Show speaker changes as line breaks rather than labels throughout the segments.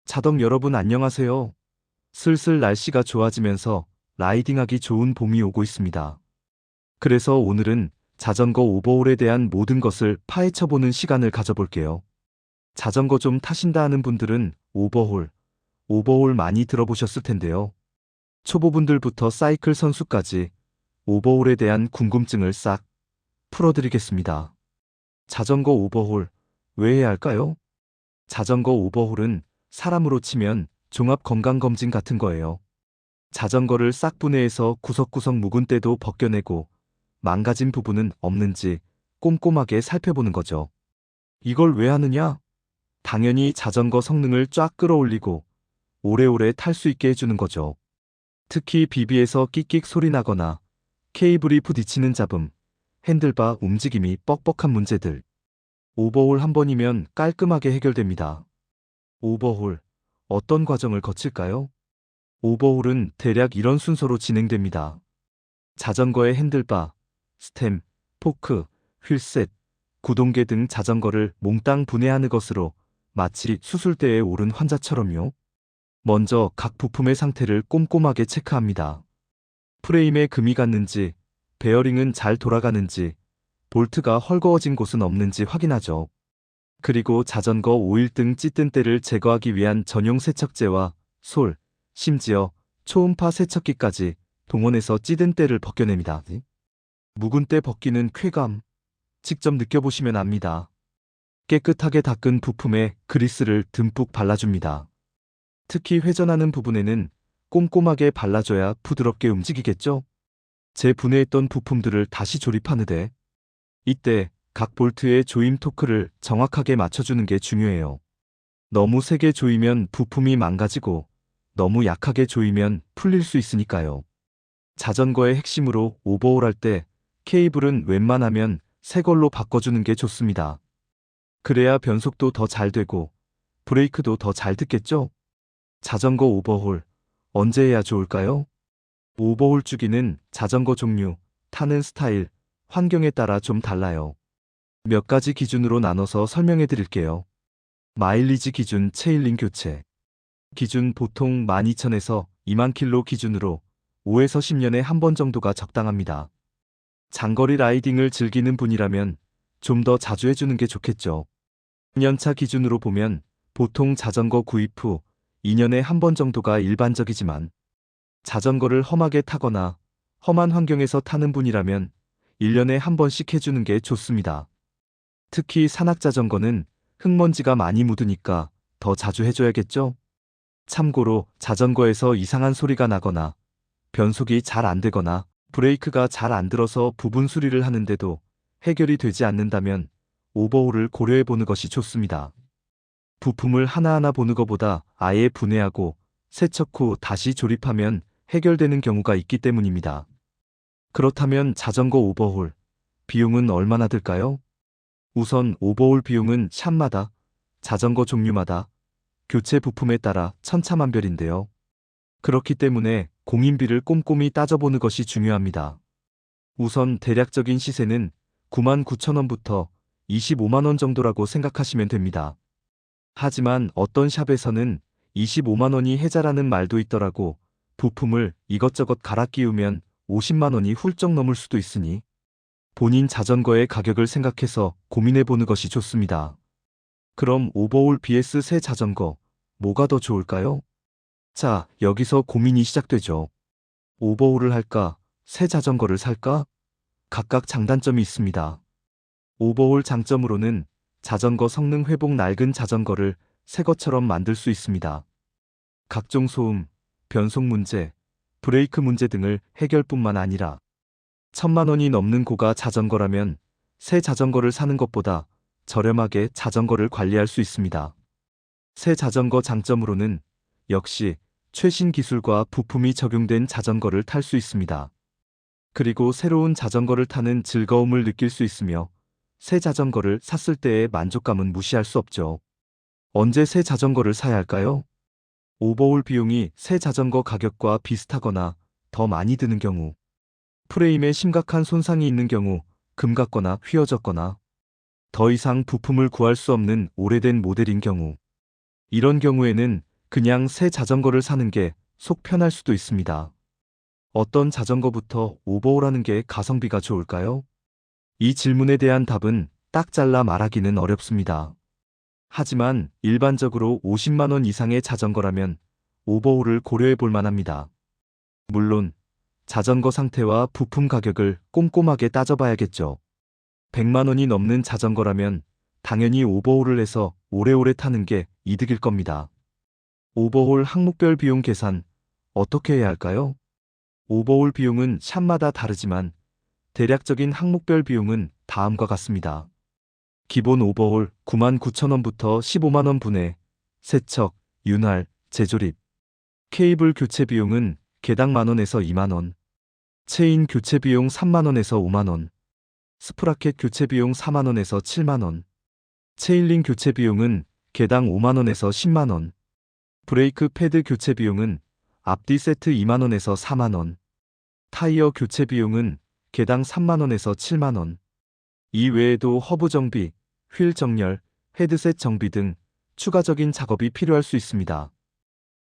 자덕 여러분 안녕하세요. 슬슬 날씨가 좋아지면서 라이딩하기 좋은 봄이 오고 있습니다. 그래서 오늘은 자전거 오버홀에 대한 모든 것을 파헤쳐보는 시간을 가져볼게요. 자전거 좀 타신다 하는 분들은 오버홀 많이 들어보셨을 텐데요. 초보분들부터 사이클 선수까지 오버홀에 대한 궁금증을 싹 풀어드리겠습니다. 자전거 오버홀 왜 해야 할까요? 자전거 오버홀은 사람으로 치면 종합 건강검진 같은 거예요. 자전거를 싹 분해해서 구석구석 묵은 때도 벗겨내고 망가진 부분은 없는지 꼼꼼하게 살펴보는 거죠. 이걸 왜 하느냐? 당연히 자전거 성능을 쫙 끌어올리고 오래오래 탈 수 있게 해주는 거죠. 특히 비비에서 끽끽 소리 나거나 케이블이 부딪히는 잡음, 핸들바 움직임이 뻑뻑한 문제들. 오버홀 한 번이면 깔끔하게 해결됩니다. 오버홀, 어떤 과정을 거칠까요? 오버홀은 대략 이런 순서로 진행됩니다. 자전거의 핸들바, 스템, 포크, 휠셋, 구동계 등 자전거를 몽땅 분해하는 것으로 마치 수술대에 오른 환자처럼요. 먼저 각 부품의 상태를 꼼꼼하게 체크합니다. 프레임에 금이 갔는지, 베어링은 잘 돌아가는지, 볼트가 헐거워진 곳은 없는지 확인하죠. 그리고 자전거 오일 등 찌든 때를 제거하기 위한 전용 세척제와 솔, 심지어 초음파 세척기까지 동원해서 찌든 때를 벗겨냅니다. 묵은 때 벗기는 쾌감, 직접 느껴보시면 압니다. 깨끗하게 닦은 부품에 그리스를 듬뿍 발라줍니다. 특히 회전하는 부분에는 꼼꼼하게 발라줘야 부드럽게 움직이겠죠? 재분해했던 부품들을 다시 조립하는데 이때 각 볼트의 조임 토크를 정확하게 맞춰주는 게 중요해요. 너무 세게 조이면 부품이 망가지고 너무 약하게 조이면 풀릴 수 있으니까요. 자전거의 핵심으로 오버홀할 때 케이블은 웬만하면 새 걸로 바꿔주는 게 좋습니다. 그래야 변속도 더 잘 되고 브레이크도 더 잘 듣겠죠? 자전거 오버홀 언제 해야 좋을까요? 오버홀 주기는 자전거 종류, 타는 스타일, 환경에 따라 좀 달라요. 몇 가지 기준으로 나눠서 설명해 드릴게요. 마일리지 기준 체일링 교체. 기준 보통 12,000에서 2만 킬로 기준으로 5에서 10년에 한 번 정도가 적당합니다. 장거리 라이딩을 즐기는 분이라면 좀 더 자주 해주는 게 좋겠죠. 2년차 기준으로 보면 보통 자전거 구입 후 2년에 한 번 정도가 일반적이지만 자전거를 험하게 타거나 험한 환경에서 타는 분이라면 1년에 한 번씩 해주는 게 좋습니다. 특히 산악자전거는 흙먼지가 많이 묻으니까 더 자주 해줘야겠죠? 참고로 자전거에서 이상한 소리가 나거나 변속이 잘 안 되거나 브레이크가 잘 안 들어서 부분 수리를 하는데도 해결이 되지 않는다면 오버홀을 고려해 보는 것이 좋습니다. 부품을 하나하나 보는 것보다 아예 분해하고 세척 후 다시 조립하면 해결되는 경우가 있기 때문입니다. 그렇다면 자전거 오버홀, 비용은 얼마나 들까요? 우선 오버홀 비용은 샵마다, 자전거 종류마다, 교체 부품에 따라 천차만별인데요. 그렇기 때문에 공인비를 꼼꼼히 따져보는 것이 중요합니다. 우선 대략적인 시세는 99,000원부터 25만원 정도라고 생각하시면 됩니다. 하지만 어떤 샵에서는 25만원이 해자라는 말도 있더라고. 부품을 이것저것 갈아 끼우면 50만원이 훌쩍 넘을 수도 있으니 본인 자전거의 가격을 생각해서 고민해보는 것이 좋습니다. 그럼 오버홀 vs 새 자전거, 뭐가 더 좋을까요? 자, 여기서 고민이 시작되죠. 오버홀을 할까, 새 자전거를 살까? 각각 장단점이 있습니다. 오버홀 장점으로는 자전거 성능 회복 낡은 자전거를 새 것처럼 만들 수 있습니다. 각종 소음, 변속 문제, 브레이크 문제 등을 해결뿐만 아니라 1,000만원이 넘는 고가 자전거라면 새 자전거를 사는 것보다 저렴하게 자전거를 관리할 수 있습니다. 새 자전거 장점으로는 역시 최신 기술과 부품이 적용된 자전거를 탈 수 있습니다. 그리고 새로운 자전거를 타는 즐거움을 느낄 수 있으며 새 자전거를 샀을 때의 만족감은 무시할 수 없죠. 언제 새 자전거를 사야 할까요? 오버홀 비용이 새 자전거 가격과 비슷하거나 더 많이 드는 경우, 프레임에 심각한 손상이 있는 경우, 금 갔거나 휘어졌거나, 더 이상 부품을 구할 수 없는 오래된 모델인 경우, 이런 경우에는 그냥 새 자전거를 사는 게 속 편할 수도 있습니다. 어떤 자전거부터 오버홀하는 게 가성비가 좋을까요? 이 질문에 대한 답은 딱 잘라 말하기는 어렵습니다. 하지만 일반적으로 50만 원 이상의 자전거라면 오버홀을 고려해 볼 만합니다. 물론 자전거 상태와 부품 가격을 꼼꼼하게 따져봐야겠죠. 100만 원이 넘는 자전거라면 당연히 오버홀을 해서 오래오래 타는 게 이득일 겁니다. 오버홀 항목별 비용 계산 어떻게 해야 할까요? 오버홀 비용은 샵마다 다르지만 대략적인 항목별 비용은 다음과 같습니다. 기본 오버홀 99,000원부터 15만 원 분해, 세척, 윤활, 재조립. 케이블 교체 비용은 개당 만원에서 2만 원. 체인 교체 비용 3만 원에서 5만 원. 스프라켓 교체 비용 4만 원에서 7만 원. 체인링 교체 비용은 개당 5만 원에서 10만 원. 브레이크 패드 교체 비용은 앞뒤 세트 2만 원에서 4만 원. 타이어 교체 비용은 개당 3만 원에서 7만 원. 이 외에도 허브 정비, 휠 정렬, 헤드셋 정비 등 추가적인 작업이 필요할 수 있습니다.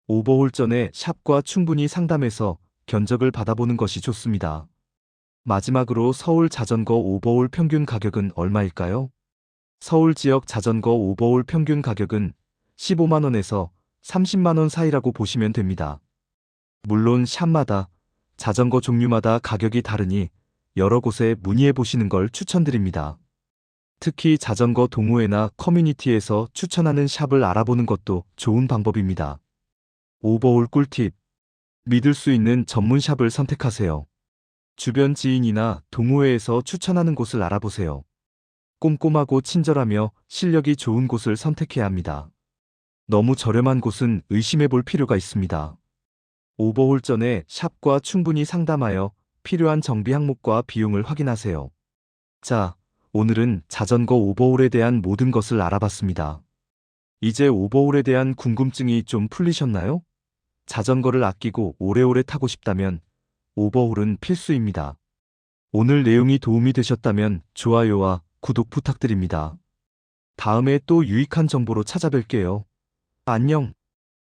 오버홀 전에 샵과 충분히 상담해서 견적을 받아보는 것이 좋습니다. 마지막으로 서울 자전거 오버홀 평균 가격은 얼마일까요? 서울 지역 자전거 오버홀 평균 가격은 15만 원에서 30만 원 사이라고 보시면 됩니다. 물론 샵마다 자전거 종류마다 가격이 다르니 여러 곳에 문의해 보시는 걸 추천드립니다. 특히 자전거 동호회나 커뮤니티에서 추천하는 샵을 알아보는 것도 좋은 방법입니다. 오버홀 꿀팁. 믿을 수 있는 전문 샵을 선택하세요. 주변 지인이나 동호회에서 추천하는 곳을 알아보세요. 꼼꼼하고 친절하며 실력이 좋은 곳을 선택해야 합니다. 너무 저렴한 곳은 의심해 볼 필요가 있습니다. 오버홀 전에 샵과 충분히 상담하여 필요한 정비 항목과 비용을 확인하세요. 자, 오늘은 자전거 오버홀에 대한 모든 것을 알아봤습니다. 이제 오버홀에 대한 궁금증이 좀 풀리셨나요? 자전거를 아끼고 오래오래 타고 싶다면 오버홀은 필수입니다. 오늘 내용이 도움이 되셨다면 좋아요와 구독 부탁드립니다. 다음에 또 유익한 정보로 찾아뵐게요. 안녕.